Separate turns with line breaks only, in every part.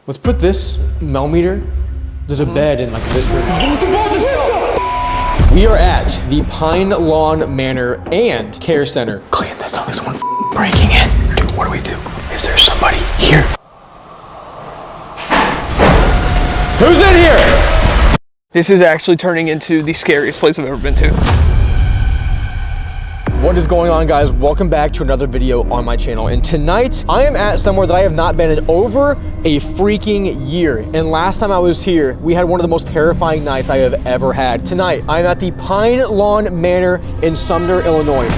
Let's put this millimeter. There's a bed in like this room. We are at the Pine Lawn Manor and Care Center.
Clayton, that sounds like someone breaking in. Dude, what do we do? Is there somebody here?
Who's in here?
This is actually turning into the scariest place I've ever been to.
What is going on, guys? Welcome back to another video on my channel. And tonight, I am at somewhere that I have not been in over a freaking year. And last time I was here, we had one of the most terrifying nights I have ever had. Tonight, I'm at the Pine Lawn Manor in Sumner, Illinois.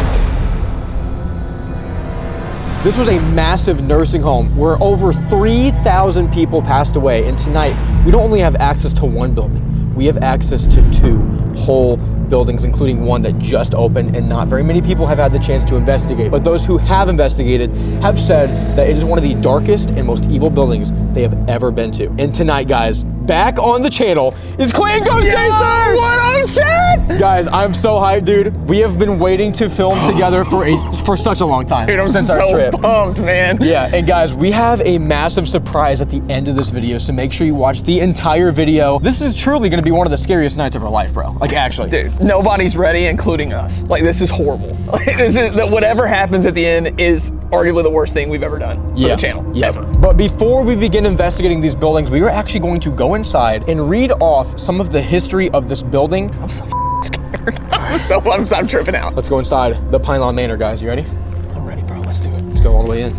This was a massive nursing home where over 3,000 people passed away. And tonight, we don't only have access to one building, we have access to two whole buildings, including one that just opened, and not very many people have had the chance to investigate. But those who have investigated have said that it is one of the darkest and most evil buildings they have ever been to. And tonight, guys, back on the channel is Clayton Ghost Chaser!
What up, chat?
Guys, I'm so hyped, dude. We have been waiting to film together for such a long time.
Dude, I'm
since
so
our trip.
pumped, man.
Yeah, and guys, we have a massive surprise at the end of this video, so make sure you watch the entire video. This is truly gonna be one of the scariest nights of our life, bro. Like, actually.
Dude, nobody's ready, including us. Like, this is horrible. Like, whatever happens at the end is arguably the worst thing we've ever done for the channel.
Yeah.
Ever.
But before we begin investigating these buildings, we are actually going to go inside and read off some of the history of this building.
I'm so scared. I'm tripping out.
Let's go inside the Pine Lawn Manor, guys. You ready?
I'm ready, bro. Let's do it.
Let's go all the way in.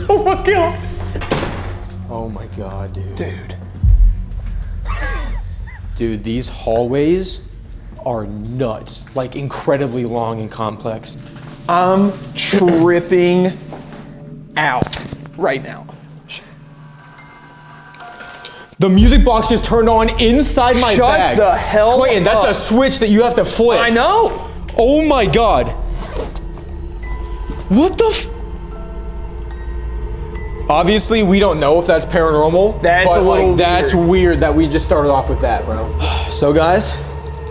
Oh my God.
Oh my God, dude.
Dude.
Dude, these hallways are nuts. Like, incredibly long and complex.
I'm tripping out right now.
The music box just turned on inside my bag.
Shut the hell
Clayton, that's a switch that you have to flip.
I know.
Oh my God. What the Obviously, we don't know if that's paranormal.
That's
but
a little
like, that's weird that we just started off with that, bro. So guys,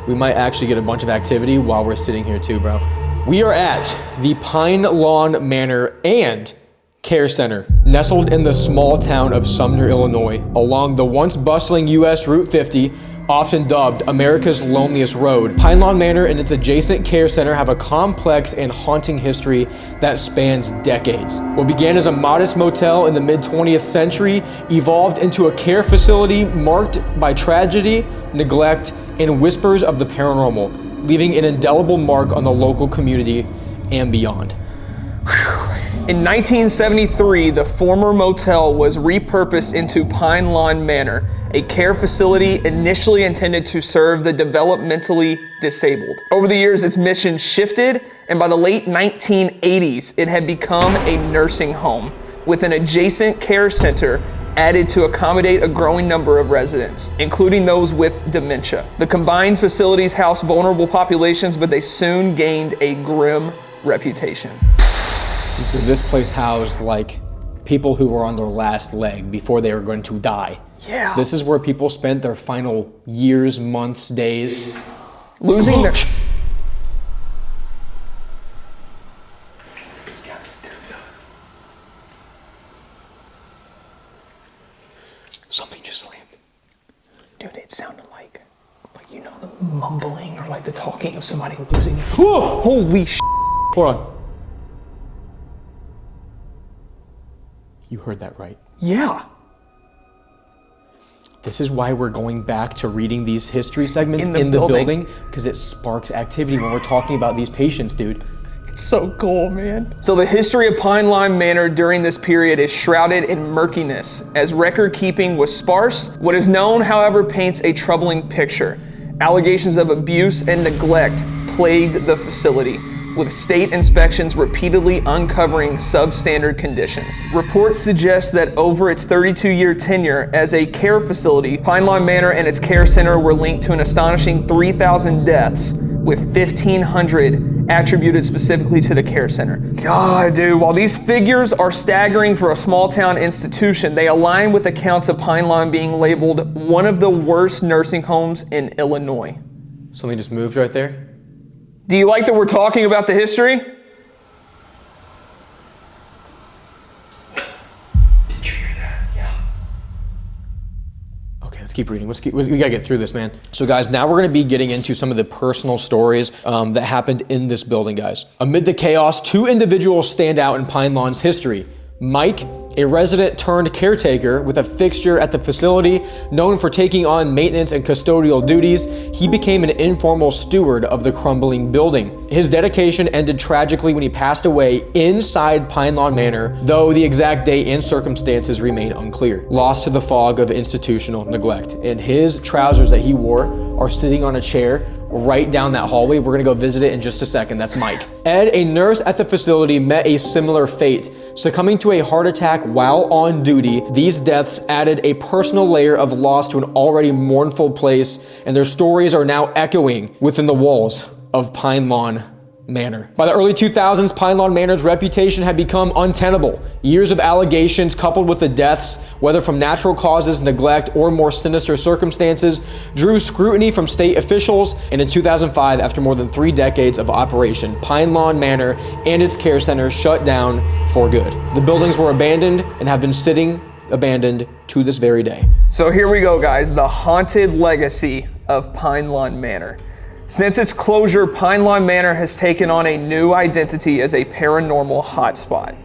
we might actually get a bunch of activity while we're sitting here too, bro. We are at the Pine Lawn Manor and Care Center, nestled in the small town of Sumner, Illinois, along the once bustling US Route 50, often dubbed America's loneliest road. Pine Lawn Manor and its adjacent Care Center have a complex and haunting history that spans decades. What began as a modest motel in the mid-20th century evolved into a care facility marked by tragedy, neglect, and whispers of the paranormal, leaving an indelible mark on the local community and beyond.
In 1973, the former motel was repurposed into Pine Lawn Manor, a care facility initially intended to serve the developmentally disabled. Over the years, its mission shifted, and by the late 1980s, it had become a nursing home, with an adjacent care center added to accommodate a growing number of residents, including those with dementia. The combined facilities housed vulnerable populations, but they soon gained a grim reputation.
So this place housed like people who were on their last leg before they were going to die.
Yeah.
This is where people spent their final years, months, days.
Losing their...
Something just slammed.
Dude, it sounded like you know, the mumbling or like the talking of somebody losing it.
Whoa!
Holy sh**.
Hold on. You heard that right.
Yeah.
This is why we're going back to reading these history segments in the building, because it sparks activity when we're talking about these patients, dude.
It's so cool, man. So the history of Pine Lawn Manor during this period is shrouded in murkiness, as record keeping was sparse. What is known, however, paints a troubling picture. Allegations of abuse and neglect plagued the facility, with state inspections repeatedly uncovering substandard conditions. Reports suggest that over its 32-year tenure as a care facility, Pine Lawn Manor and its care center were linked to an astonishing 3,000 deaths, with 1,500 attributed specifically to the care center. God, dude, while these figures are staggering for a small town institution, they align with accounts of Pine Lawn being labeled one of the worst nursing homes in Illinois.
Something just moved right there.
Do you like that we're talking about the history?
Did you hear that? Yeah.
Let's keep reading. We gotta get through this, man. So guys, now we're gonna be getting into some of the personal stories that happened in this building, guys. Amid the chaos, 2 individuals stand out in Pine Lawn's history. Mike, a resident turned caretaker with a fixture at the facility, known for taking on maintenance and custodial duties, he became an informal steward of the crumbling building. His dedication ended tragically when he passed away inside Pine Lawn Manor, though the exact date and circumstances remain unclear. Lost to the fog of institutional neglect. And his trousers that he wore are sitting on a chair right down that hallway. We're gonna go visit it in just a second. That's Mike. Ed, a nurse at the facility, met a similar fate. Succumbing to a heart attack while on duty, these deaths added a personal layer of loss to an already mournful place, and their stories are now echoing within the walls of Pine Lawn Manor. By the early 2000s, Pine Lawn Manor's reputation had become untenable. Years of allegations coupled with the deaths, whether from natural causes, neglect, or more sinister circumstances, drew scrutiny from state officials, and in 2005, after more than 3 decades of operation, Pine Lawn Manor and its care center shut down for good. The buildings were abandoned and have been sitting abandoned to this very day.
So here we go, guys, the haunted legacy of Pine Lawn Manor. Since its closure, Pine Lawn Manor has taken on a new identity as a paranormal hotspot.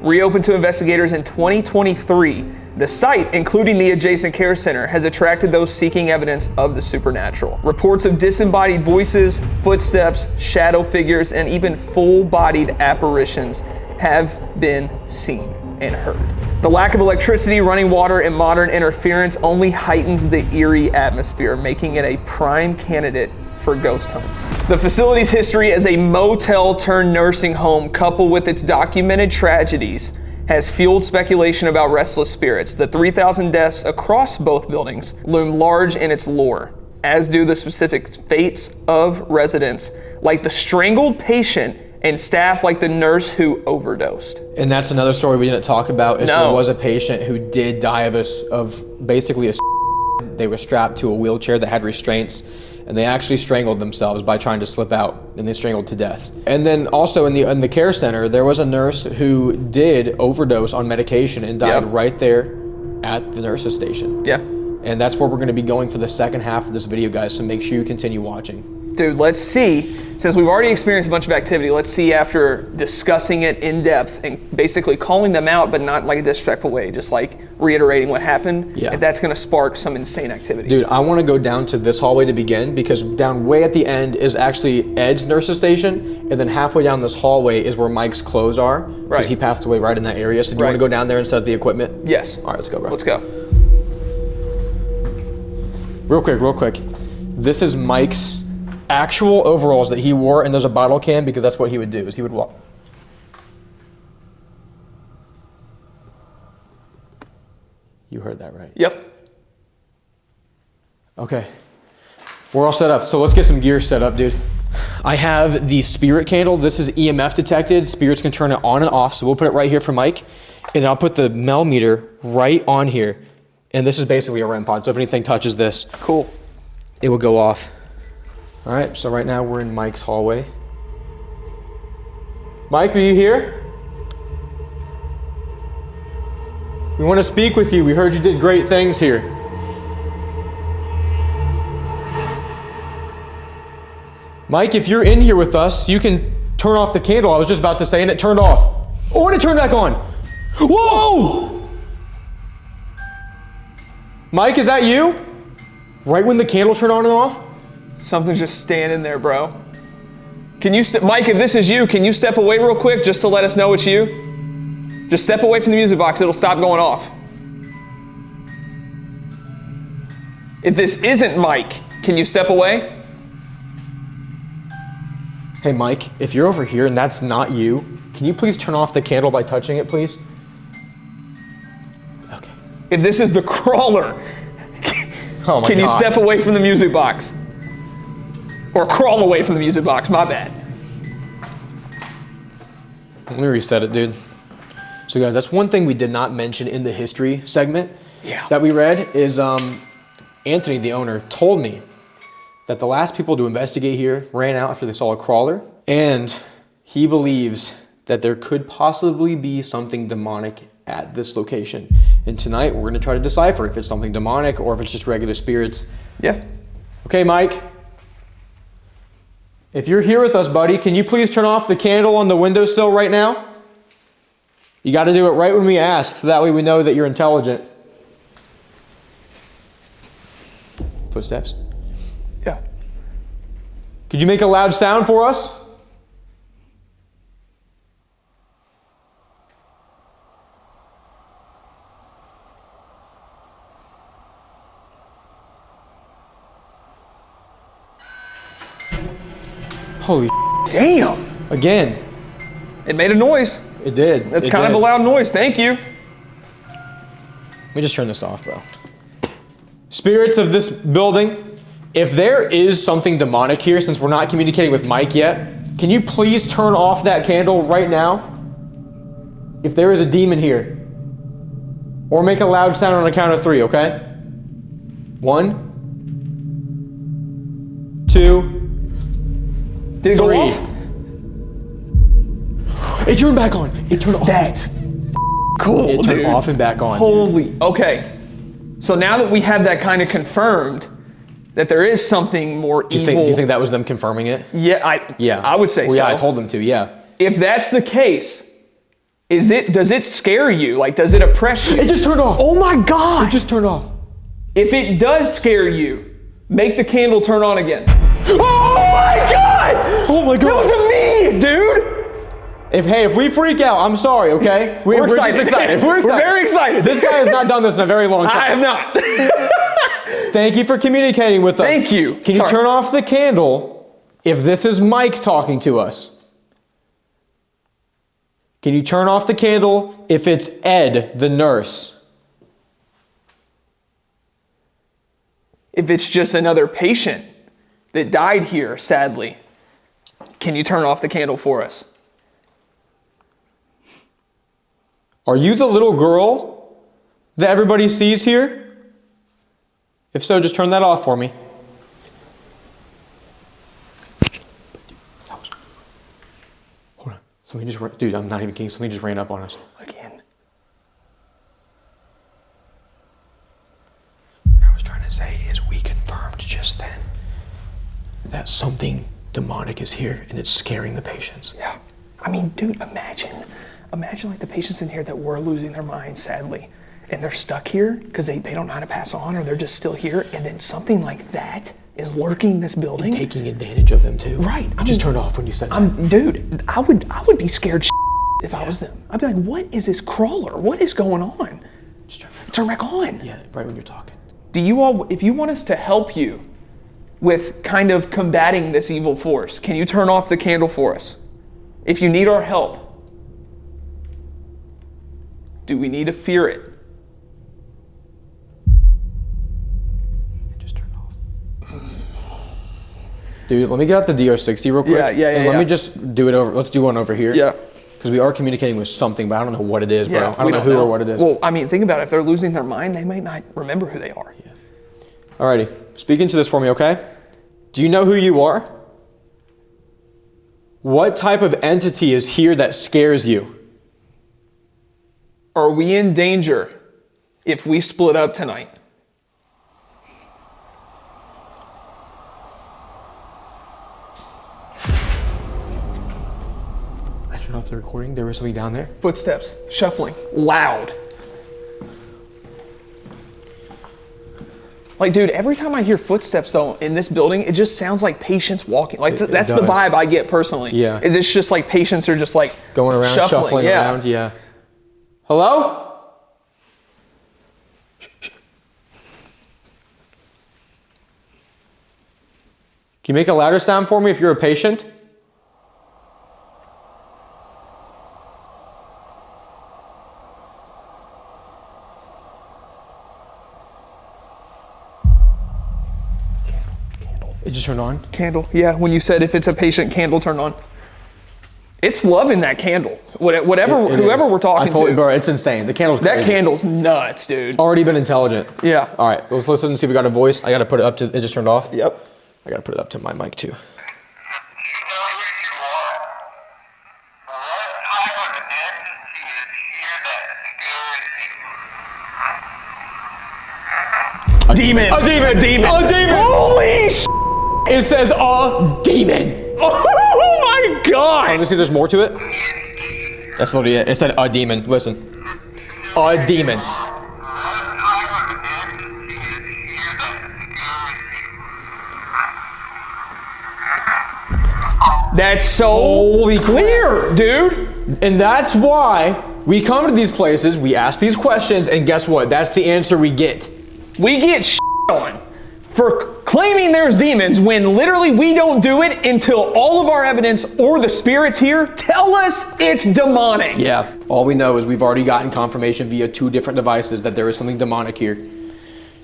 Reopened to investigators in 2023, the site, including the adjacent care center, has attracted those seeking evidence of the supernatural. Reports of disembodied voices, footsteps, shadow figures, and even full-bodied apparitions have been seen and heard. The lack of electricity, running water, and modern interference only heightens the eerie atmosphere, making it a prime candidate for ghost hunts. The facility's history as a motel turned nursing home, coupled with its documented tragedies, has fueled speculation about restless spirits. The 3,000 deaths across both buildings loom large in its lore, as do the specific fates of residents, like the strangled patient and staff like the nurse who overdosed.
And that's another story we didn't talk about. Is there was a patient who did die of basically a they were strapped to a wheelchair that had restraints, and they actually strangled themselves by trying to slip out, and they strangled to death. And then also in the care center, there was a nurse who did overdose on medication and died right there at the nurse's station. Yeah. And that's where we're gonna be going for the second half of this video, guys, so make sure you continue watching.
Dude, let's see, since we've already experienced a bunch of activity, let's see after discussing it in depth and basically calling them out, but not like a disrespectful way, just like reiterating what happened, if that's gonna spark some insane activity.
Dude, I wanna go down to this hallway to begin, because down way at the end is actually Ed's nurse's station, and then halfway down this hallway is where Mike's clothes are, because he passed away right in that area. So do you wanna go down there and set up the equipment?
Yes.
All right, let's go, bro.
Let's go.
Real quick. This is Mike's actual overalls that he wore, and there's a bottle can, because that's what he would do, is he would walk. You heard that right?
Yep.
Okay, we're all set up, so let's get some gear set up, dude. I have the spirit candle. This is EMF detected. Spirits can turn it on and off, so we'll put it right here for Mike, and I'll put the Mel meter right on here, and this is basically a REM pod, so if anything touches this,
cool,
it will go off. All right, so right now we're in Mike's hallway. Mike, are you here? We want to speak with you. We heard you did great things here. Mike, if you're in here with us, you can turn off the candle. I was just about to say, and it turned off. Oh, and it turned back on. Whoa! Mike, is that you? Right when the candle turned on and off?
Something's just standing there, bro. Can you, Mike, if this is you, can you step away real quick just to let us know it's you? Just step away from the music box, it'll stop going off. If this isn't Mike, can you step away?
Hey Mike, if you're over here and that's not you, can you please turn off the candle by touching it, please? Okay.
If this is the crawler,
oh my
can
God.
you step away from the music box? Or crawl away from the music box, my bad.
Let me reset it, dude. So guys, that's one thing we did not mention in the history segment that we read is Anthony, the owner, told me that the last people to investigate here ran out after they saw a crawler, and he believes that there could possibly be something demonic at this location. And tonight we're gonna try to decipher if it's something demonic or if it's just regular spirits.
Yeah.
Okay, Mike. If you're here with us, buddy, can you please turn off the candle on the windowsill right now? You gotta do it right when we ask, so that way we know that you're intelligent. Footsteps.
Yeah.
Could you make a loud sound for us? Holy
Damn.
again.
It made a noise.
It did.
That's
It
kind
did.
of a loud noise. Thank you.
Let me just turn this off, bro. Spirits of this building, if there is something demonic here, since we're not communicating with Mike yet, can you please turn off that candle right now? If there is a demon here. Or make a loud sound on a count of 3, okay? 1, 2,
Did it go
3.
off?
It turned back on. It turned off.
That's cool,
It turned
dude.
off and back on.
Holy. Okay. So now that we have that kind of confirmed, that there is something more
Do
evil.
you think that was them confirming it?
Yeah, I would say
Well,
so.
yeah, I told them to, yeah.
If that's the case, does it scare you? Like, does it oppress you?
It just turned off.
Oh my God.
It just turned off.
If it does scare you, make the candle turn on again. Oh my God!
Oh my God.
That was me, dude!
If we freak out, I'm sorry, okay? We're just
excited.
excited. We're excited.
We're very excited.
This guy has not done this in a very long time.
I have not.
Thank you for communicating with us.
Thank you.
Can you
Sorry.
turn off the candle if this is Mike talking to us? Can you turn off the candle if it's Ed, the nurse?
If it's just another patient that died here, sadly, can you turn off the candle for us?
Are you the little girl that everybody sees here? If so, just turn that off for me. Hold on. Something just dude, I'm not even kidding. Something just ran up on us.
Again.
What I was trying to say is we confirmed just then that something demonic is here and it's scaring the patients.
Yeah. I mean, dude, imagine like the patients in here that were losing their minds, sadly, and they're stuck here because they don't know how to pass on, or they're just still here, and then something like that is lurking in this building.
Taking advantage of them too.
Right.
I just turned off when you said that.
Dude, I would be scared if I was them. I'd be like, what is this crawler? What is going on?
Just
Turn back on.
yeah, right when you're talking.
Do you all, if you want us to help you with kind of combating this evil force, can you turn off the candle for us? If you need our help, do we need to fear it?
Just turned off. Dude, let me get out the DR60 real quick.
Yeah,
and let me just do it over. Let's do one over here.
Yeah.
Because we are communicating with something, but I don't know what it is, bro.
Yeah,
I don't know who or what it is.
Well, I mean, think about it. If they're losing their mind, they might not remember who they are.
Yeah. Alrighty. Speak into this for me, okay? Do you know who you are? What type of entity is here that scares you?
Are we in danger if we split up tonight?
I turned off the recording. There was something down there.
Footsteps, shuffling, loud. Like, dude, every time I hear footsteps, though, in this building, it just sounds like patients walking. Like,
It
that's the
does.
vibe I get personally.
Yeah.
Is it's just like patients are just like
Going around, shuffling around. Yeah. Hello? Shh, shh. Can you make a louder sound for me if you're a patient? It just turned on.
Candle. Yeah, when you said if it's a patient, candle turn on. It's loving that candle. Whatever,
It
whoever
is.
we're talking
I told
to.
you, bro, it's insane. The candle's
That
crazy.
candle's nuts, dude.
Already been intelligent.
Yeah.
All right, let's listen and see if we got a voice. I got to put it up to, it just turned off.
Yep.
I got to put it up to my mic too.
Demon.
A demon.
A demon.
A demon.
Holy sh**.
It says a demon.
Oh my God.
Let me see if there's more to it. That's literally it. It said a demon. Listen. A demon.
That's so
Holy
clear, dude.
And that's why we come to these places, we ask these questions, and guess what? That's the answer we get.
We get shit on for claiming there's demons when literally we don't do it until all of our evidence or the spirits here tell us it's demonic.
Yeah, all we know is we've already gotten confirmation via 2 different devices that there is something demonic here.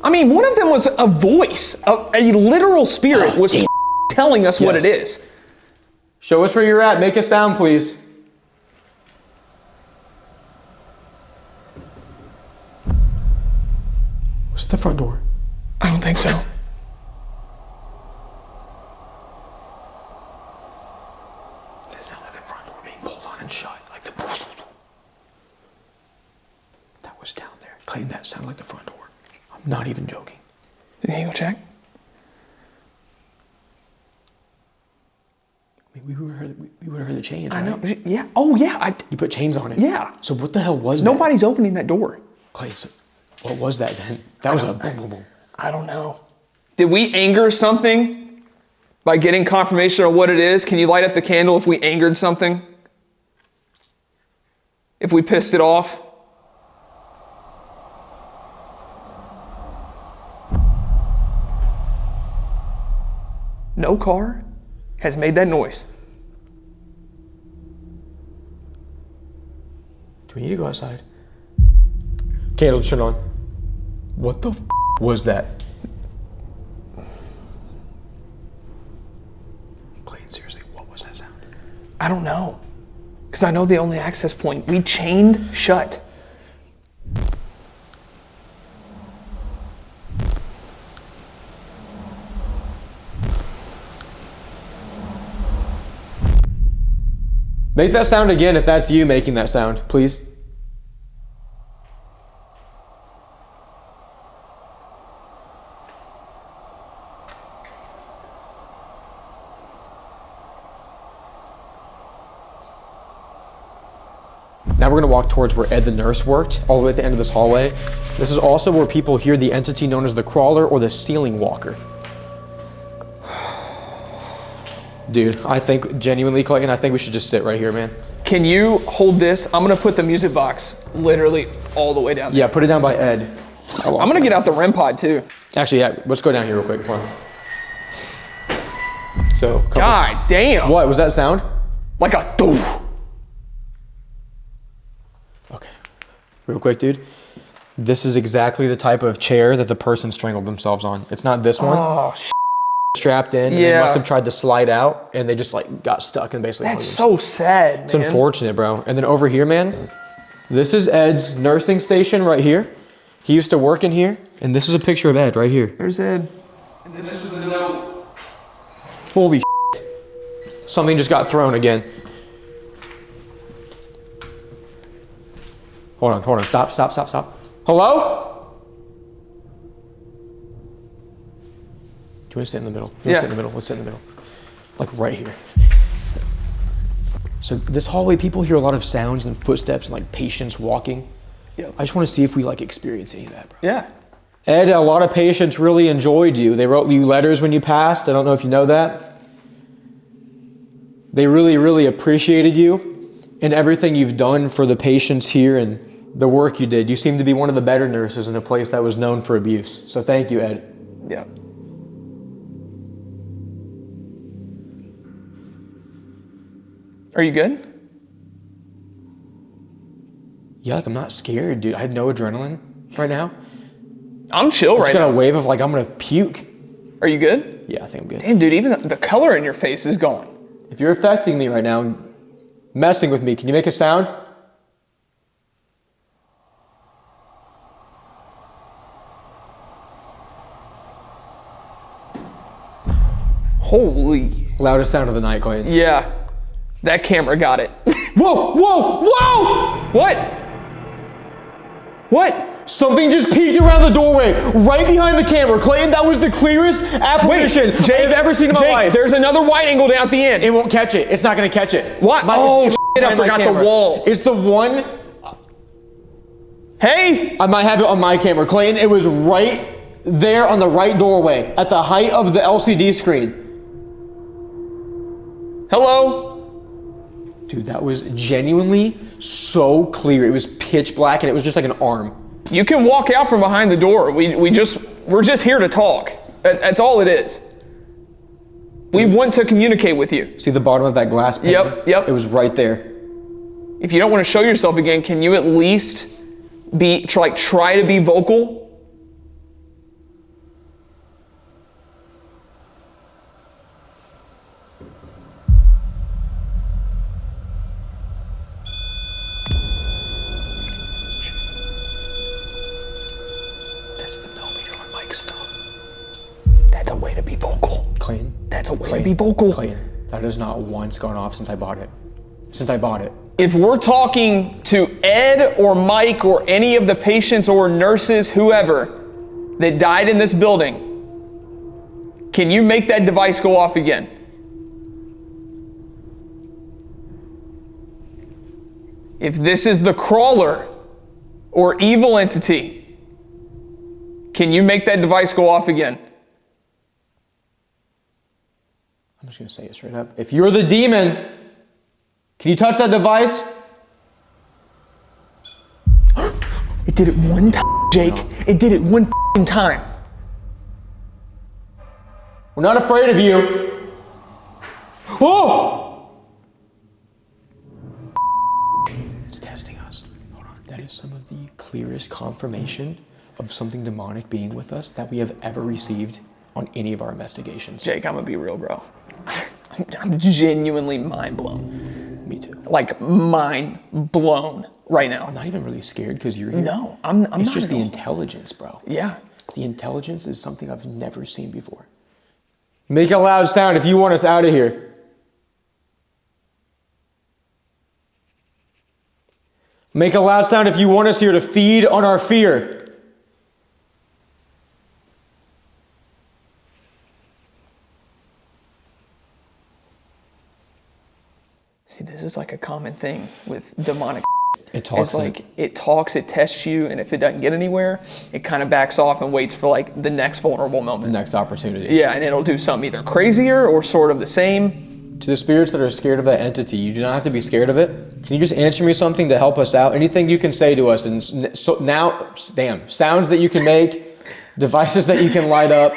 I mean, one of them was a voice, a literal spirit was telling us what it is.
Show us where you're at. Make a sound, please. Was it the front door?
I don't think so.
That sounded like the front door being pulled on and shut. Like the... That was down there. Clayton, that sounded like the front door. I'm not even joking.
Did you go check?
We would have heard the chains, right?
I know. Yeah. Oh, yeah.
You put chains on it.
Yeah.
So what the hell was that?
Nobody's opening that door.
Clay, so what was that then? That was a boom, boom, boom.
I don't know. Did we anger something by getting confirmation of what it is? Can you light up the candle if we angered something? If we pissed it off? No car has made that noise.
Do we need to go outside? Candle turn on. What the was that? Clayton, seriously, what was that sound?
I don't know. Because I know the only access point. We chained shut.
Make that sound again if that's you making that sound, please. Now we're gonna walk towards where Ed the nurse worked, all the way at the end of this hallway. This is also where people hear the entity known as the crawler or the ceiling walker. Dude, I think genuinely, Clayton, I think we should just sit right here, man.
Can you hold this? I'm gonna put the music box literally all the way down there.
Yeah, put it down by Ed.
I'm gonna get out the REM pod too.
Actually, yeah, let's go down here real quick. Come on. So,
God damn.
What was that sound?
Like a doof.
Okay, real quick, dude. This is exactly the type of chair that the person strangled themselves on. It's not this one.
Oh, shit.
Strapped in, and they must have tried to slide out, and they just like got stuck and basically.
That's so sad, man.
It's unfortunate, bro. And then over here, man, this is Ed's nursing station right here. He used to work in here, and this is a picture of Ed right here.
There's Ed. And this was a note.
Holy shit. Something just got thrown again. Hold on, stop. Hello? Do you want to sit in the middle?
Yeah.
Let's sit in the middle. Like right here. So this hallway, people hear a lot of sounds and footsteps and like patients walking.
Yeah.
I just want to see if we like experience any of that, bro.
Yeah.
Ed, a lot of patients really enjoyed you. They wrote you letters when you passed. I don't know if you know that. They really, really appreciated you and everything you've done for the patients here and the work you did. You seem to be one of the better nurses in a place that was known for abuse. So thank you, Ed.
Yeah. Are you good?
Yeah, like I'm not scared, dude. I had no adrenaline right now.
I'm chill right now.
Just got a wave of like, I'm gonna puke.
Are you good?
Yeah, I think I'm good.
Damn, dude, even the color in your face is gone.
If you're affecting me right now and messing with me, can you make a sound?
Holy.
Loudest sound of the night, Clayton.
Yeah. That camera got it.
Whoa!
What? What?
Something just peeked around the doorway, right behind the camera. Clayton, that was the clearest apparition I've ever seen in my life.
There's another wide angle down at the end.
It won't catch it. It's not gonna catch it.
What? Oh, shit, I forgot the wall.
It's the one.
Hey!
I might have it on my camera. Clayton, it was right there on the right doorway, at the height of the LCD screen.
Hello?
Dude, that was genuinely so clear. It was pitch black and it was just like an arm.
You can walk out from behind the door. We're just here to talk. That's all it is. We want to communicate with you.
See the bottom of that glass pane?
Yep.
It was right there.
If you don't want to show yourself again, can you at least try to be vocal? That's a way to be vocal.
Clayton?
That's a way to be vocal.
Clayton, that has not once gone off since I bought it. Since I bought it.
If we're talking to Ed or Mike or any of the patients or nurses, whoever, that died in this building, can you make that device go off again? If this is the crawler or evil entity, can you make that device go off again?
I'm just gonna say it straight up. If you're the demon, can you touch that device?
It did it one time, Jake. No. It did it one time.
We're not afraid of you. Oh! It's testing us. Hold on. That is some of the clearest confirmation of something demonic being with us that we have ever received on any of our investigations.
Jake, I'm gonna be real, bro. I'm genuinely mind blown.
Me too.
Like mind blown right now.
I'm not even really scared because you're here.
No, I'm not.
It's just the intelligence, bro.
Yeah.
The intelligence is something I've never seen before. Make a loud sound if you want us out of here. Make a loud sound if you want us here to feed on our fear.
See, this is like a common thing with demonic.
It talks.
It's like it talks, it tests you, and if it doesn't get anywhere, it kind of backs off and waits for like the next vulnerable moment.
The next opportunity.
Yeah, and it'll do something either crazier or sort of the same.
To the spirits that are scared of that entity, you do not have to be scared of it. Can you just answer me something to help us out? Anything you can say to us, and so now, damn, sounds that you can make, devices that you can light up.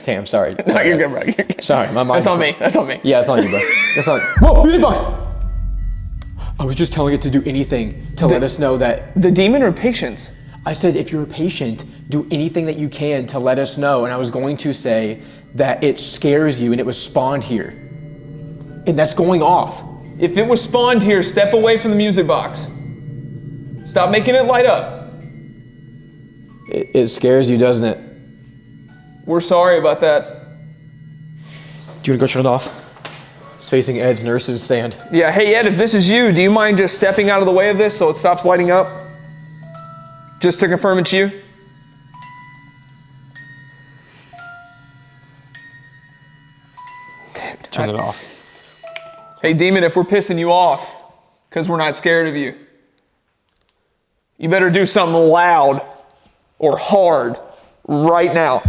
Damn, sorry.
No, you're good, bro. You're good.
Sorry, my mind.
That's on me. That's on me.
Yeah, it's on you, bro. That's on. Whoa, music box! I was just telling it to do anything to let us know that.
The demon or patients?
I said, if you're a patient, do anything that you can to let us know. And I was going to say that it scares you and it was spawned here. And that's going off.
If it was spawned here, step away from the music box. Stop making it light up.
It scares you, doesn't it?
We're sorry about that.
Do you want to go shut it off? It's facing Ed's nurse's stand.
Yeah, hey Ed, if this is you, do you mind just stepping out of the way of this so it stops lighting up? Just to confirm it's you? Dude,
Turn it off.
Hey demon, if we're pissing you off, because we're not scared of you, you better do something loud or hard right now.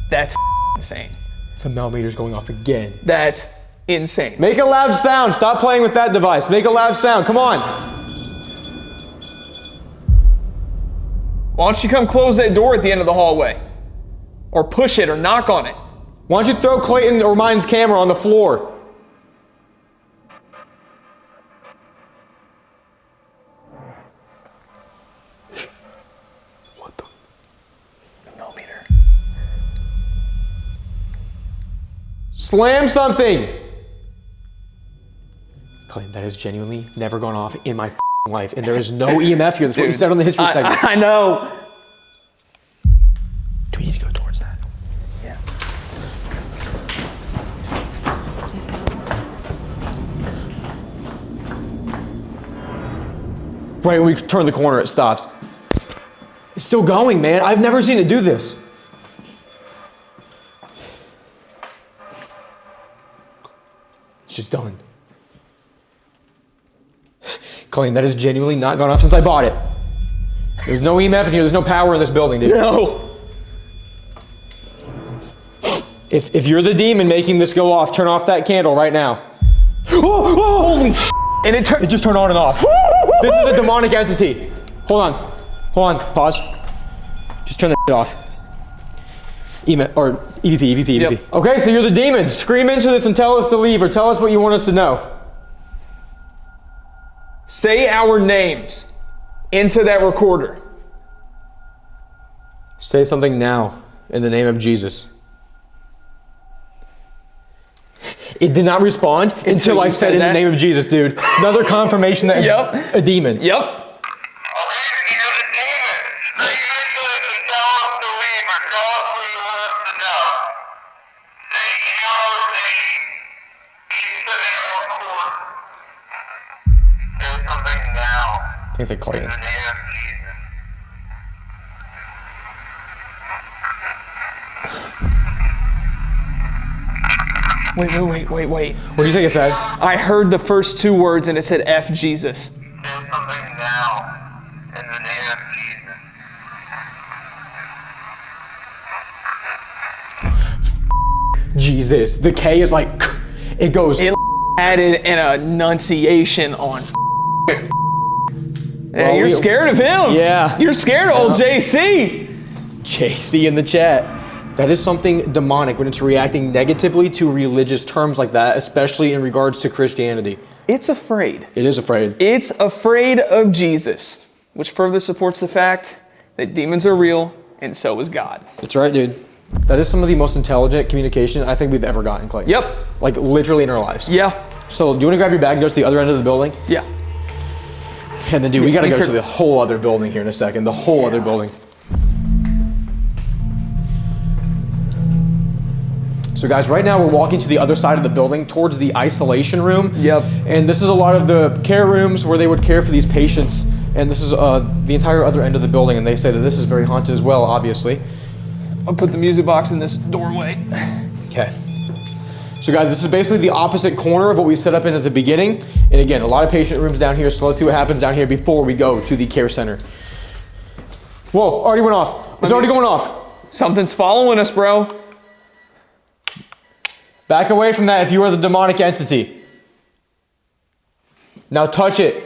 That's insane.
The millimeter's going off again.
That's insane.
Make a loud sound. Stop playing with that device. Make a loud sound. Come on.
Why don't you come close that door at the end of the hallway? Or push it or knock on it.
Why don't you throw Clayton or mine's camera on the floor? What the?
The millimeter.
Slam something! Clayton, that has genuinely never gone off in my life, and there is no EMF here. That's what you said on the history segment.
I know.
Do we need to go towards that?
Yeah.
Right when we turn the corner, it stops. It's still going, man. I've never seen it do this. It's just done. Colleen, that has genuinely not gone off since I bought it. There's no EMF in here. There's no power in this building, dude.
No.
If you're the demon making this go off, turn off that candle right now. Oh,
Holy shit. And
it just turned on and off. This is a demonic entity. Hold on, pause. Just turn that off. EVP.
Yep.
Okay, so you're the demon. Scream into this and tell us to leave, or tell us what you want us to know.
Say our names into that recorder.
Say something now in the name of Jesus. It did not respond until I said in the name of Jesus, dude. Another confirmation that it's a demon.
Yep.
I think it's like Clayton.
Wait.
What do you think it said?
I heard the first two words and it said F Jesus.
Jesus. The K is like, it goes.
It added an enunciation on.
Well,
you're scared of him.
Yeah.
You're scared of old JC.
JC in the chat. That is something demonic when it's reacting negatively to religious terms like that, especially in regards to Christianity.
It's afraid.
It is afraid.
It's afraid of Jesus, which further supports the fact that demons are real and so is God.
That's right, dude. That is some of the most intelligent communication I think we've ever gotten, Clayton.
Yep.
Like literally in our lives.
Yeah.
So do you want to grab your bag and go to the other end of the building?
Yeah.
And then, dude, we got to go to the whole other building here in a second. The whole other building. So guys, right now we're walking to the other side of the building towards the isolation room.
Yep.
And this is a lot of the care rooms where they would care for these patients. And this is the entire other end of the building. And they say that this is very haunted as well, obviously.
I'll put the music box in this doorway.
Okay. So guys, this is basically the opposite corner of what we set up in at the beginning. And again, a lot of patient rooms down here. So let's see what happens down here before we go to the care center. Whoa, already went off. It's already going off.
Something's following us, bro.
Back away from that if you are the demonic entity. Now touch it.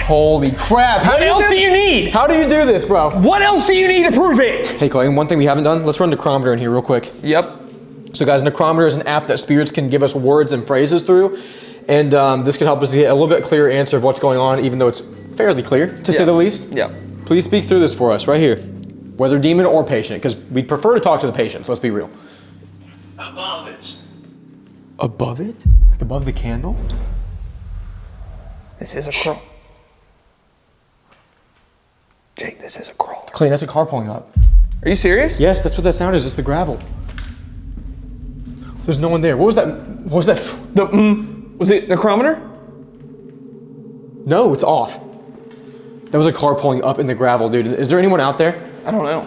Holy crap.
What else do you need?
How do you do this, bro?
What else do you need to prove it?
Hey, Clayton, one thing we haven't done, let's run Necrometer in here real quick.
Yep.
So guys, Necrometer is an app that spirits can give us words and phrases through. And this can help us get a little bit clearer answer of what's going on, even though it's fairly clear, to say the least.
Yeah.
Please speak through this for us, right here. Whether demon or patient, because we'd prefer to talk to the patient, so let's be real.
Above it.
Above it? Like above the candle?
This is a crawl. Jake, this is a crawler.
Clayton, that's a car pulling up.
Are you serious?
Yes, that's what that sound is. It's the gravel. There's no one there. What was that? What was that?
Was it Necrometer?
No, it's off. That was a car pulling up in the gravel, dude. Is there anyone out there?
I don't know.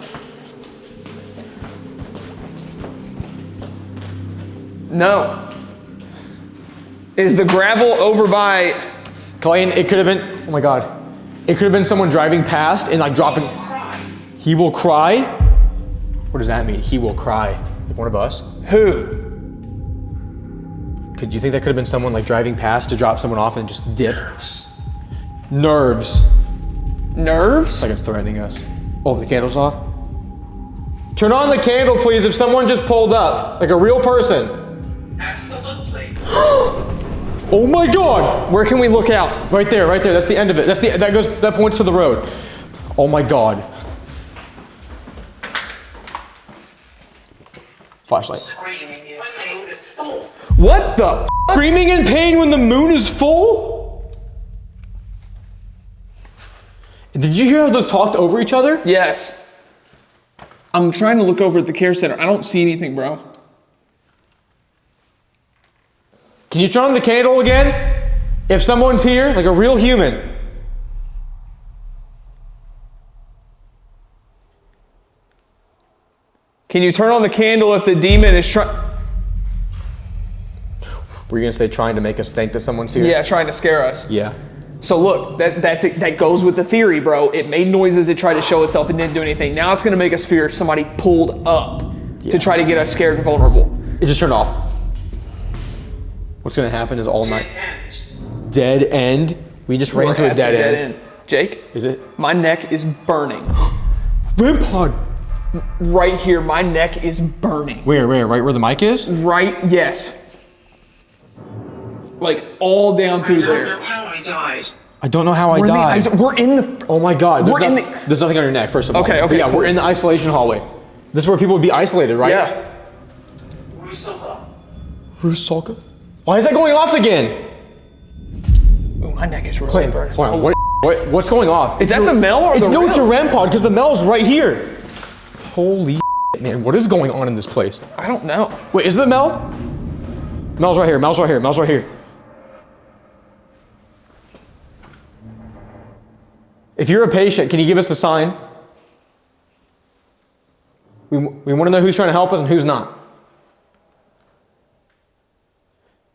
No. Is the gravel over by...
Clayton, it could have been, oh my God. It could have been someone driving past and like dropping. He will cry? What does that mean? He will cry. Like one of us?
Who?
Could you think that could have been someone like driving past to drop someone off and just dip? Nerves.
Nerves?
It's like it's threatening us. Oh, the candle's off? Turn on the candle, please, if someone just pulled up. Like a real person.
Absolutely.
Oh my God!
Where can we look out?
Right there, right there. That's the end of it. That points to the road. Oh my God. Flashlight.
Screaming in pain is full.
What the?
Screaming in pain when the moon is full? Did you hear how those talked over each other?
Yes. I'm trying to look over at the care center. I don't see anything, bro.
Can you turn on the candle again? If someone's here, like a real human.
Can you turn on the candle if the demon is trying?
Were you gonna say trying to make us think that someone's here?
Yeah, trying to scare us.
Yeah.
So look, that's it. That goes with the theory, bro. It made noises, it tried to show itself, and didn't do anything. Now it's gonna make us fear somebody pulled up to try to get us scared and vulnerable.
It just turned off. What's gonna happen is all night. Dead end. We just ran into a dead end.
Jake,
Is it?
my neck is burning.
REM pod.
Right here, my neck is burning.
Where? Right where the mic is?
Right, yes. Like all down
I
through
don't
there.
know how I died.
I don't know how I died.
We're in the.
Oh my God.
We're in
There's nothing on your neck, first of all.
Okay,
But yeah,
cool.
we're in the isolation hallway. This is where people would be isolated, right?
Yeah.
Rusalka? Why is that going off again?
Ooh, my neck is really
Clayton,
burning.
hold on. What's going off?
Is that the Mel or the
No, it's a
REM?
REM pod because the Mel's right here. Holy man, what is going on in this place?
I don't know.
Wait, is it the Mel? Mel's right here. Mel's right here. Mel's right here. If you're a patient, can you give us the sign? We want to know who's trying to help us and who's not.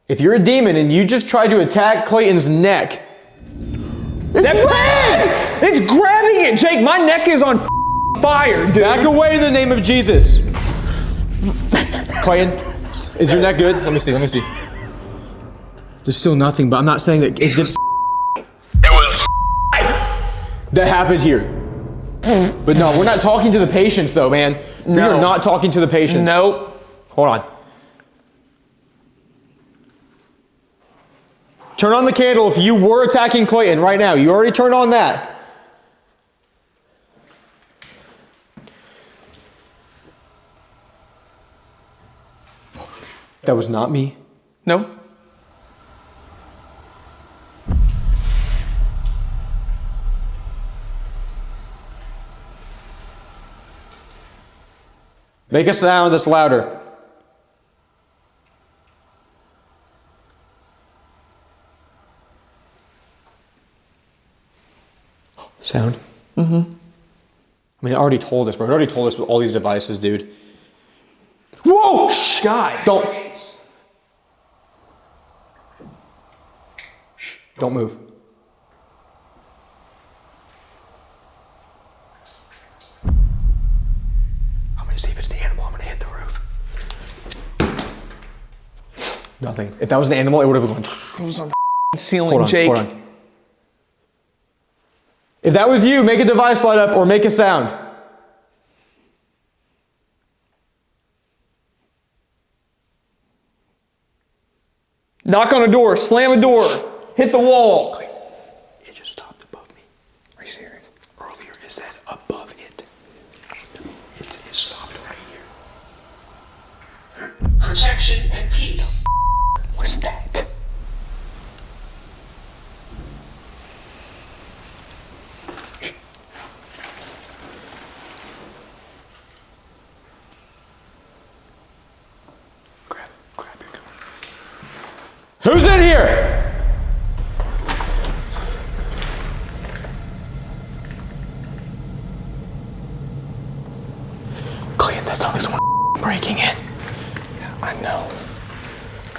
If you're a demon and you just tried to attack Clayton's neck,
It's grabbing it, Jake. My neck is on fire, dude.
back away in the name of Jesus. Clayton, is your neck good? Let me see. There's still nothing, but I'm not saying that it was that happened here. But no, we're not talking to the patients though, man. We
No.
are not talking to the patients.
Nope.
Hold on. Turn on the candle if you were attacking Clayton right now. You already turned on that. That was not me.
Nope.
Make a sound that's louder. Sound? Mm-hmm. I mean, it already told us, bro. It already told us with all these devices, dude. Whoa! Shh!
God.
Don't. Shh. Don't move. I'm gonna see if it's the animal. I'm gonna hit the roof. Nothing. If that was an animal, it would have gone.
It was on the ceiling,
Hold on,
Jake.
hold on. If that was you, make a device light up or make a sound.
Knock on a door, slam a door, hit the wall.
It just stopped above me.
Are you serious?
Earlier it said above it. It stopped right here.
Protection and peace.
What's that?
Grab your gun. Who's in here? Clayton, that sounds like someone breaking in.
Yeah, I know.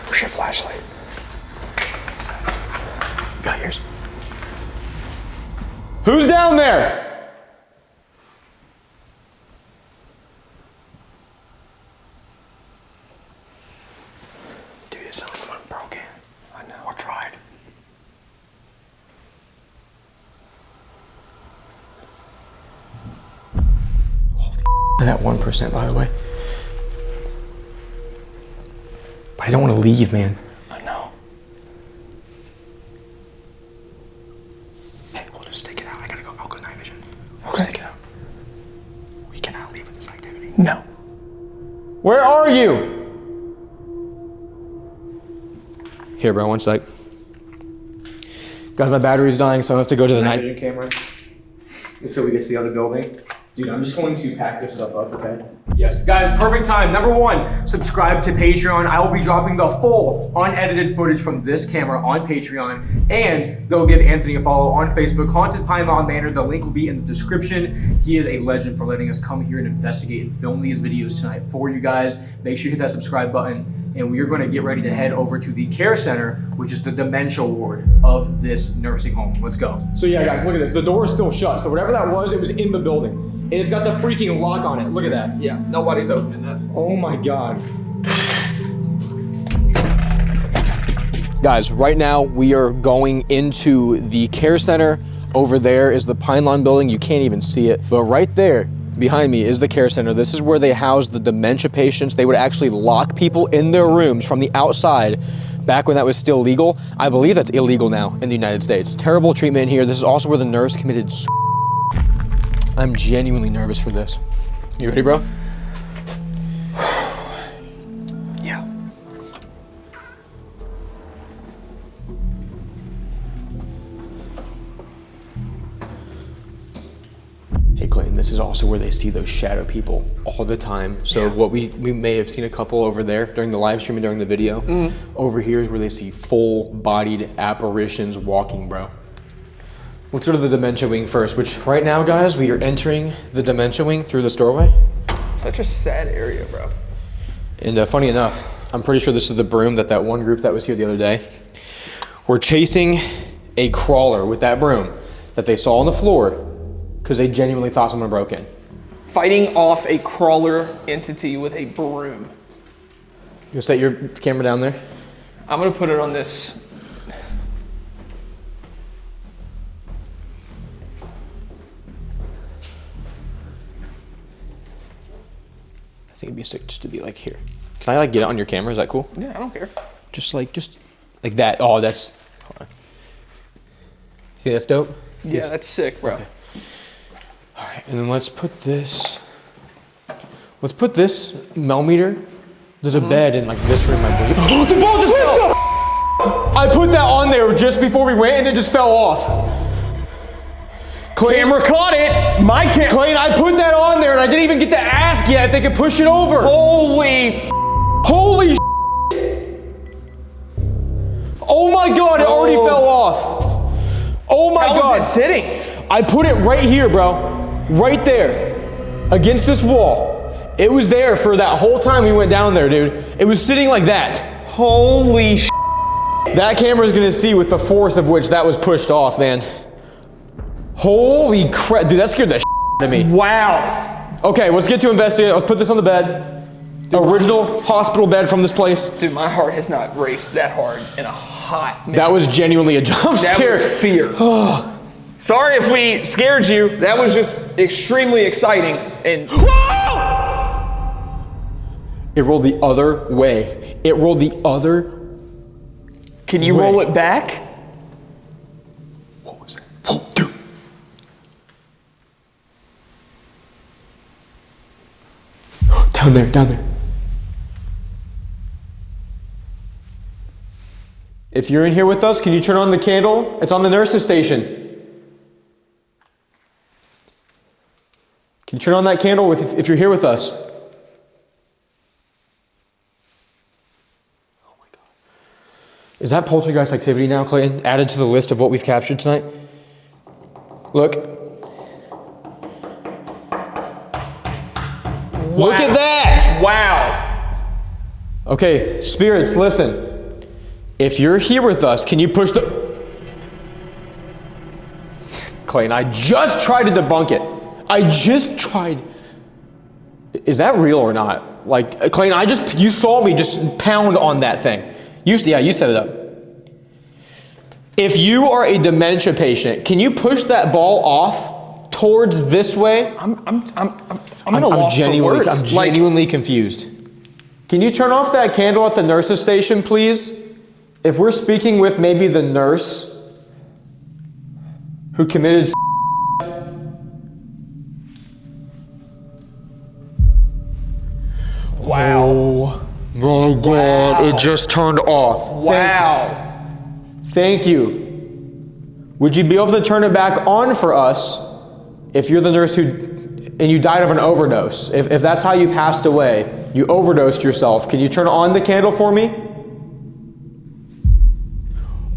Where's your flashlight?
You got yours? Who's down there? Dude, it sounds like someone broke in. I know. Or tried. Holy that 1%, by the way. But I don't want to leave, man.
I know.
Hey, we'll just take it out. I gotta go. I'll go night vision. We'll
Okay.
just take it out. We cannot leave with this activity.
No.
Where are you? Here, bro, one sec. Guys, my battery's dying, so I have to go to the night vision camera until we get to the other building. Dude, I'm just going to pack this stuff up, okay? Yes, guys, perfect time. Number 1, subscribe to Patreon. I will be dropping the full unedited footage from this camera on Patreon. And go give Anthony a follow on Facebook, Haunted Pine Lawn Manor. The link will be in the description. He is a legend for letting us come here and investigate and film these videos tonight for you guys. Make sure you hit that subscribe button. And we are going to get ready to head over to the care center, which is the dementia ward of this nursing home. Let's go. So yeah, guys, look at this. The door is still shut. So whatever that was, it was in the building. And it's got the freaking lock on it. Look at that.
Yeah, nobody's opening that.
Oh my God. Guys, right now we are going into the care center. Over there is the Pine Lawn building. You can't even see it, but right there behind me is the care center. This is where they house the dementia patients. They would actually lock people in their rooms from the outside back when that was still legal. I believe that's illegal now in the United States. Terrible treatment in here. This is also where the nurse committed I'm genuinely nervous for this. You ready, bro?
Yeah.
Hey Clayton, this is also where they see those shadow people all the time. So what we may have seen a couple over there during the live stream and during the video. Over here is where they see full-bodied apparitions walking, bro. Let's go to the dementia wing first, which right now, guys, we are entering the dementia wing through this doorway.
Such a sad area, bro.
And funny enough, I'm pretty sure this is the broom that one group that was here the other day were chasing a crawler with that broom that they saw on the floor because they genuinely thought someone broke in.
Fighting off a crawler entity with a broom.
You set your camera down there?
I'm gonna put it on this.
I think it'd be sick just to be like here. Can I like get it on your camera? Is that cool?
Yeah, I don't care.
Just like that. Oh, that's, hold on. See, that's dope?
Yeah, that's sick, bro.
Okay. All right, and then let's put this millimeter. There's a bed in like this room, I believe. Oh, the ball just fell! I put that on there just before we went and it just fell off.
Camera caught it. My camera.
Clayton, I put that on there and I didn't even get to ask yet if they could push it over.
Holy
Oh my God, it already fell off. Oh my God.
How was it sitting?
I put it right here, bro. Right there. Against this wall. It was there for that whole time we went down there, dude. It was sitting like that.
Holy
That camera's gonna see with the force of which that was pushed off, man. Holy crap, dude, that scared the out of me.
Wow.
Okay, let's get to investigating. Let's put this on the bed. Original hospital bed from this place.
Dude, my heart has not raced that hard in a hot minute.
That was genuinely a jump scare.
That was fear. Sorry if we scared you. That was just extremely exciting. And
it rolled the other way. It rolled the other.
Can you roll it back?
What was that? Oh, dude. Down there, down there. If you're in here with us, can you turn on the candle? It's on the nurse's station. Can you turn on that candle if you're here with us? Oh my God. Is that poltergeist activity now, Clayton? Added to the list of what we've captured tonight? Look. Wow. Look at that!
Wow.
Okay, spirits, listen. If you're here with us, can you push the... Clayton, I just tried to debunk it. I just tried. Is that real or not? Like, Clayton, you saw me just pound on that thing. You set it up. If you are a dementia patient, can you push that ball off towards this way?
I'm
genuinely confused. Can you turn off that candle at the nurse's station, please? If we're speaking with maybe the nurse who committed
Wow.
Oh my God, wow. It just turned off.
Wow.
Thank you. Would you be able to turn it back on for us if you're the nurse who and you died of an overdose. If that's how you passed away, you overdosed yourself. Can you turn on the candle for me?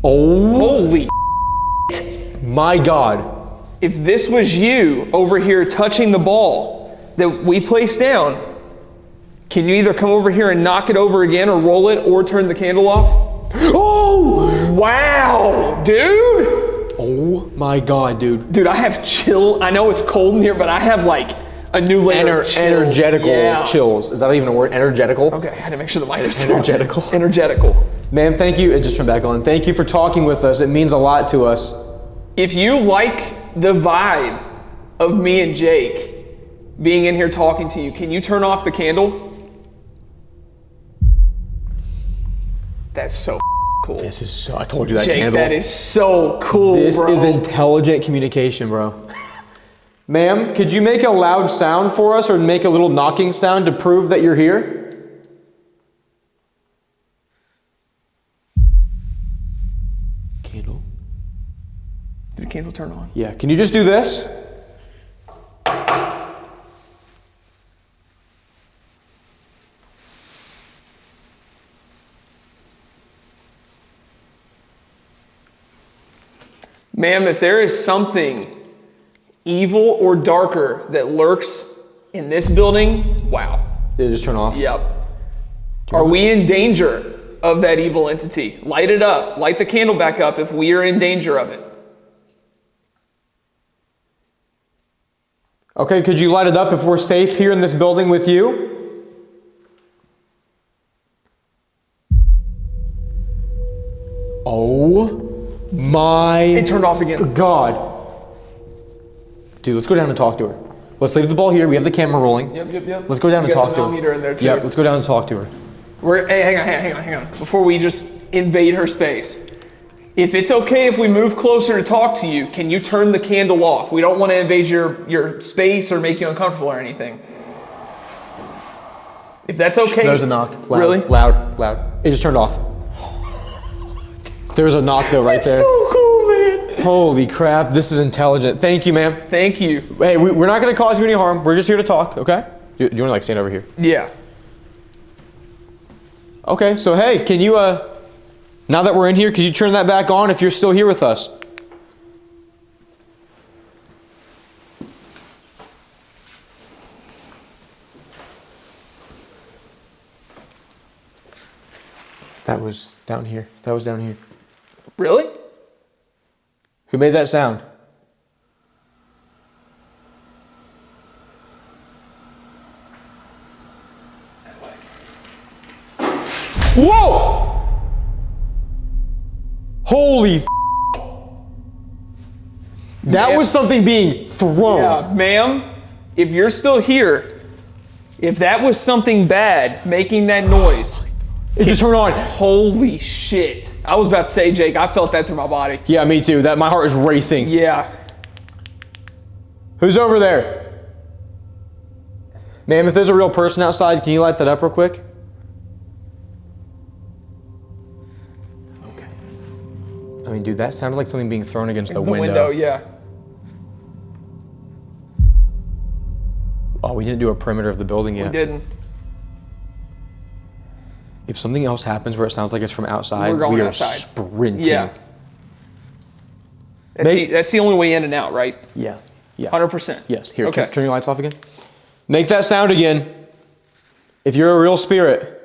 Oh,
Holy
my God.
if this was you over here touching the ball that we placed down, can you either come over here and knock it over again or roll it or turn the candle off?
Oh,
Wow, dude.
oh my God, dude.
Dude, I have chill. I know it's cold in here, but I have like a new layer of chills.
Energetical chills. Is that even a word? Energetical?
Okay, I had to make sure the mic was
Energetical.
Energetical.
Man, thank you. It just turned back on. Thank you for talking with us. It means a lot to us.
If you like the vibe of me and Jake being in here talking to you, can you turn off the candle? That's so cool.
This is so, I told you that
Jake,
candle.
that is so cool,
This
bro.
is intelligent communication, bro. Ma'am, could you make a loud sound for us or make a little knocking sound to prove that you're here? Candle?
Did the candle turn on?
Yeah, can you just do this?
Ma'am, if there is something evil or darker that lurks in this building, wow.
Did it just turn off?
Yep. Are we in danger of that evil entity? Light it up. Light the candle back up if we are in danger of it.
Okay, could you light it up if we're safe here in this building with you? Oh my
It turned off again.
God. Dude, let's go down and talk to her. Let's leave the ball here. We have the camera rolling.
Yep.
Let's go down and
You got
talk
the
to her.
millimeter in there too.
Yep, let's go down and talk to her.
Hey, hang on. Before we just invade her space. If it's okay if we move closer to talk to you, can you turn the candle off? We don't want to invade your space or make you uncomfortable or anything. If that's okay.
There's a knock. Loud,
Really?
Loud. It just turned off. There's a knock though right there.
So cool, man.
Holy crap, this is intelligent. Thank you, ma'am.
Thank you.
Hey, we're not gonna cause you any harm. We're just here to talk, okay? Do you wanna like stand over here?
Yeah.
Okay, so hey, can you, now that we're in here, can you turn that back on if you're still here with us? That was down here. That was down here.
Really?
Who made that sound? Whoa! Holy f***. That was something being thrown.
Yeah, ma'am, if you're still here, if that was something bad making that noise,
It just turned on.
holy shit. I was about to say, Jake, I felt that through my body.
Yeah, me too. That my heart is racing.
Yeah.
Who's over there? Ma'am, if there's a real person outside, can you light that up real quick? Okay. I mean, dude, that sounded like something being thrown against the window.
Yeah.
Oh, we didn't do a perimeter of the building yet.
We didn't.
If something else happens where it sounds like it's from outside,
We're going
we are
outside.
sprinting.
Yeah. That's the only way in and out, right?
Yeah.
100%.
Yes. Here,
Okay.
turn your lights off again. Make that sound again. If you're a real spirit.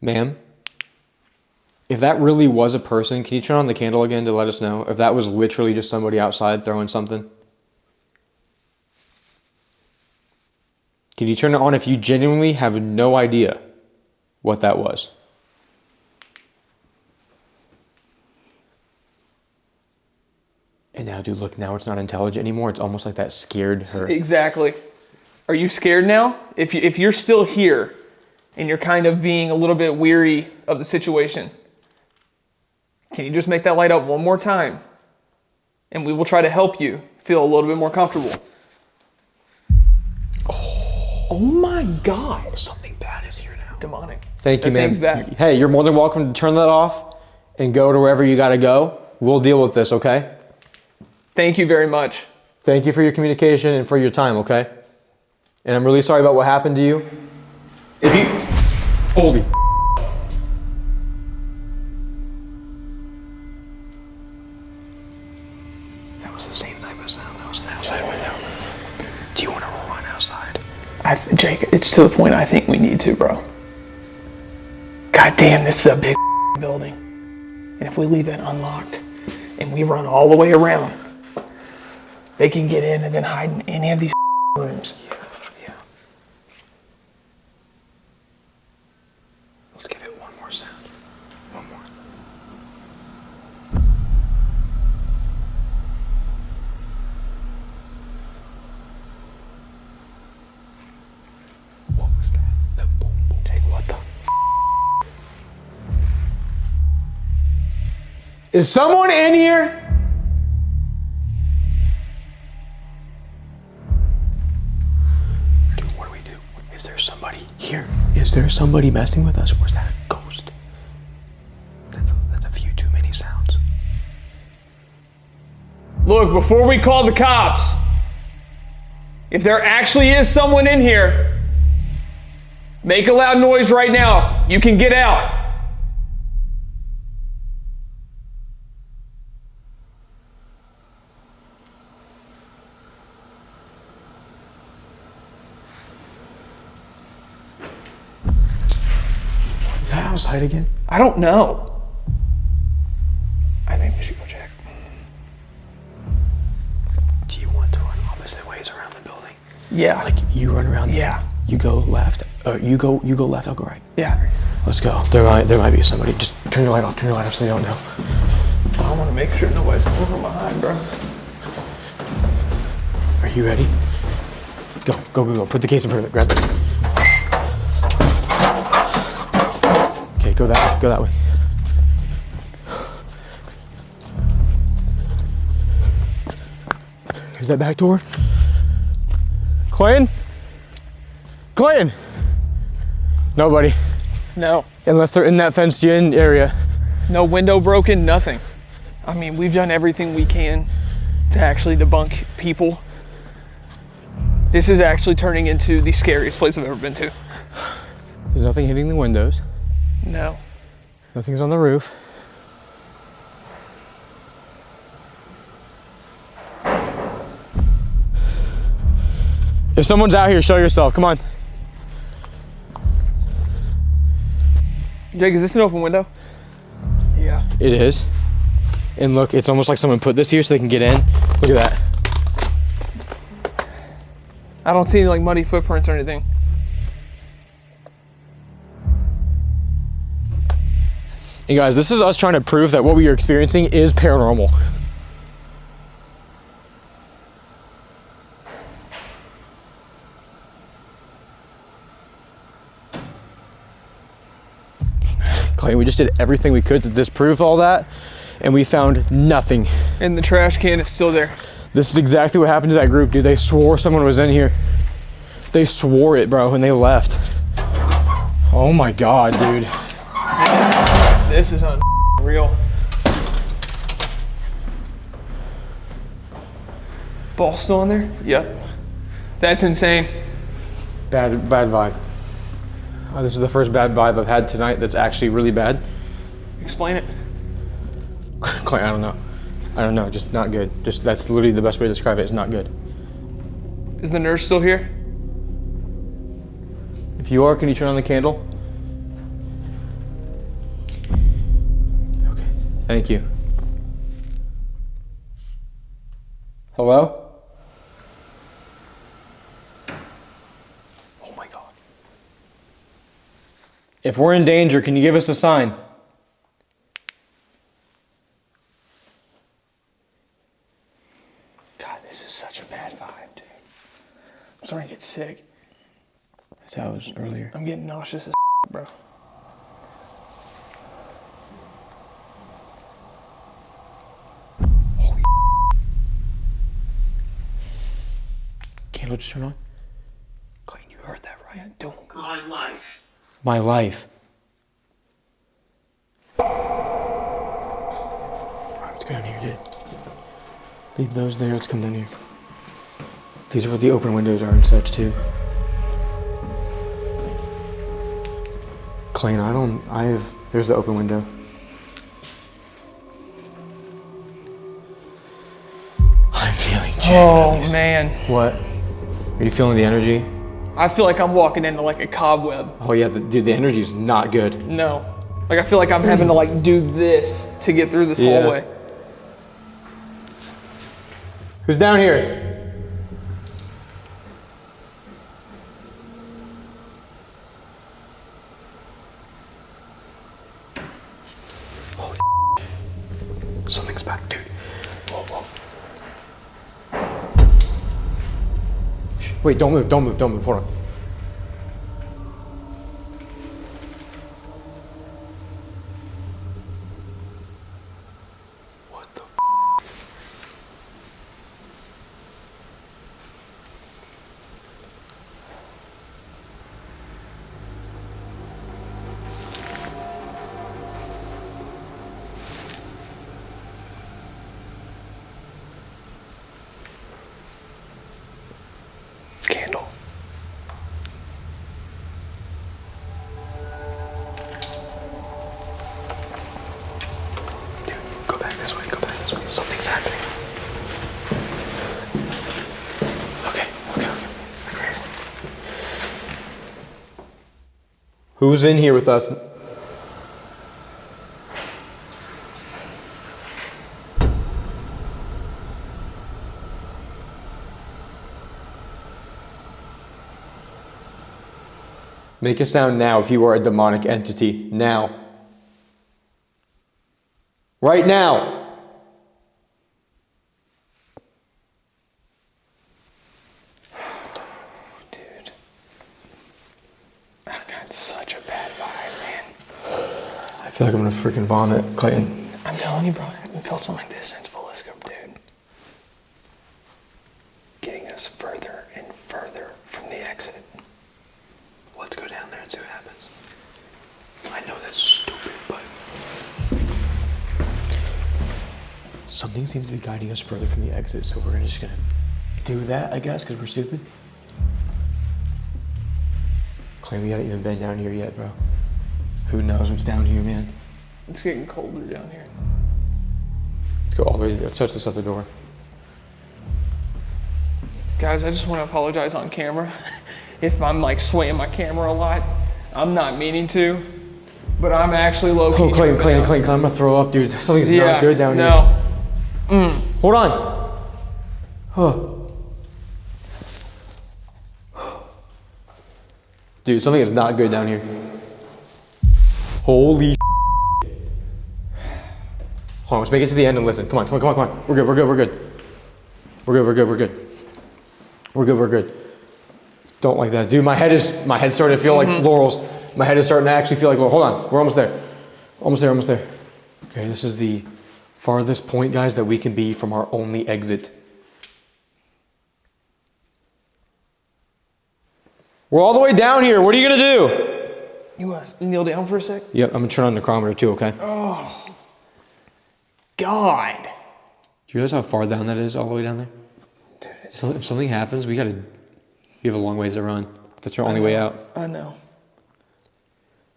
Ma'am, if that really was a person, can you turn on the candle again to let us know if that was literally just somebody outside throwing something? Can you turn it on if you genuinely have no idea what that was? And now, dude, look, now it's not intelligent anymore. It's almost like that scared her.
Exactly. Are you scared now? If you're still here and you're kind of being a little bit weary of the situation, can you just make that light up one more time? And we will try to help you feel a little bit more comfortable. Oh my God.
Something bad is here now.
Demonic.
Thank you,
That
man.
thing's back.
Hey, you're more than welcome to turn that off and go to wherever you got to go. We'll deal with this, okay?
Thank you very much.
Thank you for your communication and for your time, okay? And I'm really sorry about what happened to you. If you... Holy...
That was the same type of sound. That was an outside window. Do you want to run outside?
Jake, it's to the point I think we need to, bro. God damn, this is a big building. And if we leave it unlocked and we run all the way around, they can get in and then hide in any of these rooms.
Yeah. Let's give it one more sound. One more. What was that? The boom boom.
Jake, what the
Is someone in here?
Dude, what do we do? Is there somebody here? Is there somebody messing with us, or is that a ghost? That's a few too many sounds.
Look, before we call the cops, if there actually is someone in here, make a loud noise right now. You can get out.
Is that outside again?
I don't know. I think we should go check.
Do you want to run opposite ways around the building?
Yeah.
Like you run around.
Yeah.
You go left. Or you go left. I'll go right.
Yeah.
Let's go. There might be somebody. Just turn your light off. Turn your light off so they don't know.
I want to make sure nobody's coming from behind, bro.
Are you ready?
Go. Put the case in front of it. Grab it. Okay, go that way. Here's that back door. Clayton? Nobody.
No.
Unless they're in that fenced in area.
No window broken, nothing. I mean, we've done everything we can to actually debunk people. This is actually turning into the scariest place I've ever been to.
There's nothing hitting the windows.
No.
Nothing's on the roof. If someone's out here, show yourself. Come on.
Jake, is this an open window?
Yeah. It is. And look, it's almost like someone put this here so they can get in. Look at that.
I don't see any like muddy footprints or anything.
And guys, this is us trying to prove that what we are experiencing is paranormal. Clay, we just did everything we could to disprove all that, and we found nothing.
And the trash can is still there.
This is exactly what happened to that group, dude. They swore someone was in here. They swore it, bro, and they left. Oh my God, dude.
This is unreal. Ball still in there? Yep. That's insane.
Bad vibe. This is the first bad vibe I've had tonight that's actually really bad.
Explain it.
Clay, I don't know, just not good. Just, that's literally the best way to describe it, it's not good.
Is the nurse still here?
If you are, can you turn on the candle? Okay, thank you. Hello?
Oh my God.
If we're in danger, can you give us a sign?
God, this is such a bad vibe, dude. I'm starting to get sick.
That's how it was earlier.
I'm getting nauseous as bro.
Holy
Candle just turn on?
Clayton, you heard that right?
Yeah, don't.
My life.
My life.
Alright, let's
down here, dude. Leave those there, let's come down here. These are where the open windows are and such too. Clayton, there's the open window. I'm feeling jaded.
Oh man.
What? Are you feeling the energy?
I feel like I'm walking into like a cobweb.
Oh yeah, dude, the energy is not good.
No. Like I feel like I'm having to like do this to get through this
Yeah.
hallway.
Who's down here? Holy something's back, dude. Whoa, whoa. Shh. Wait, don't move, hold on. What the
Candle.
Dude, go back this way, something's happening. Okay. Great. Who's in here with us? Make a sound now if you are a demonic entity. Now. Right now.
Dude. I've got such a bad vibe, man.
I feel like I'm gonna freaking vomit, Clayton.
I'm telling you, bro, I haven't felt something like this since Veliscope, dude. Getting us further and further from the exit.
Let's go down there and see what happens. I know that's stupid, but something seems to be guiding us further from the exit, so we're just gonna do that, I guess, because we're stupid. Claim we haven't even been down here yet, bro. Who knows what's down here, man?
It's getting colder down here.
Let's go all the way. Let's touch this other door.
Guys, I just want to apologize on camera. If I'm like swaying my camera a lot, I'm not meaning to, but I'm actually low-key.
Oh, Clayton, I'm gonna throw up, dude. Something's not good down here. Hold on. Dude, something is not good down here. Holy Hold on, let's make it to the end and listen. Come on. We're good. Don't like that. Dude, my head's starting to feel like laurels. My head is starting to actually feel like laurels. Hold on, we're almost there. Almost there. Okay, this is the farthest point, guys, that we can be from our only exit. We're all the way down here. What are you gonna do?
You want to kneel down for a sec?
Yep, I'm gonna turn on the chronometer too, okay?
God.
Do you realize how far down that is, all the way down there?
Dude,
So if something happens, we have a long ways to run. That's our only way out.
I know.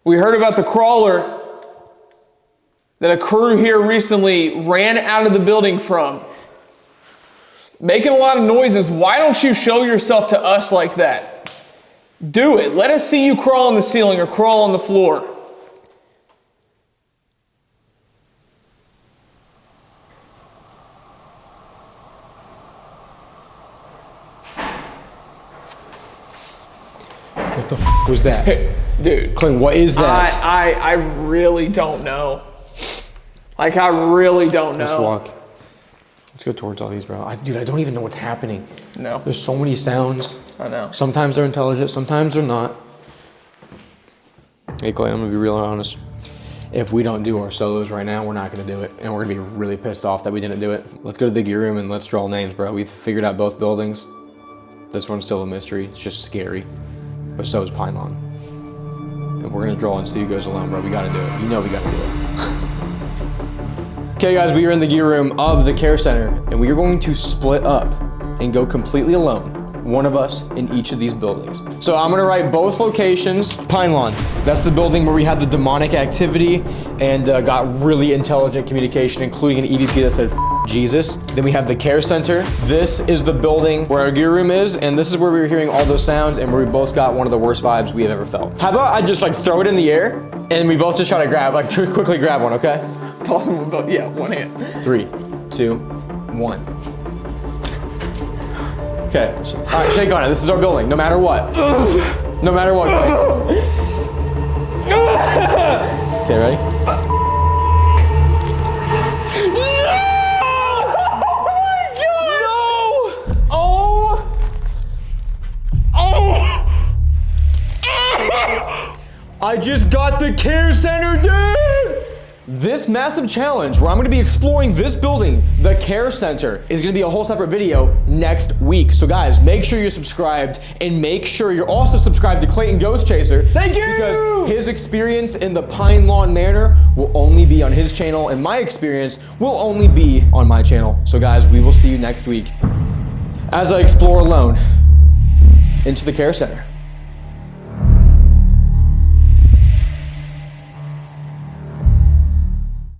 We heard about the crawler that a crew here recently ran out of the building from. Making a lot of noises. Why don't you show yourself to us like that? Do it. Let us see you crawl on the ceiling or crawl on the floor.
What the f was that?
Dude.
Clint, what is that?
I really don't know. Like, I really don't know.
Let's walk. Let's go towards all these, bro. Dude, I don't even know what's happening.
No.
There's so many sounds.
I know.
Sometimes they're intelligent, sometimes they're not. Hey, Clay, I'm gonna be real honest. If we don't do our solos right now, we're not gonna do it. And we're gonna be really pissed off that we didn't do it. Let's go to the gear room and let's draw names, bro. We've figured out both buildings. This one's still a mystery. It's just scary. But so is Pine Lawn. And we're gonna draw and Steve goes alone, bro. We gotta do it. You know we gotta do it. Okay guys, we are in the gear room of the care center and we are going to split up and go completely alone. One of us in each of these buildings. So I'm gonna write both locations. Pine Lawn, that's the building where we had the demonic activity and got really intelligent communication, including an EVP that said Jesus. Then we have the care center. This is the building where our gear room is, and this is where we were hearing all those sounds and where we both got one of the worst vibes we have ever felt. How about I just like throw it in the air and we both just try to grab, like quickly grab one, okay?
Toss them with both, yeah, one hand.
3, 2, 1. Okay, all right, shake on it. This is our building, no matter what. No matter what. Okay, ready? I just got the care center, dude! This massive challenge where I'm gonna be exploring this building, the care center, is gonna be a whole separate video next week. So guys, make sure you're subscribed and make sure you're also subscribed to Clayton Ghost Chaser.
Thank you!
Because his experience in the Pine Lawn Manor will only be on his channel and my experience will only be on my channel. So guys, we will see you next week as I explore alone into the care center.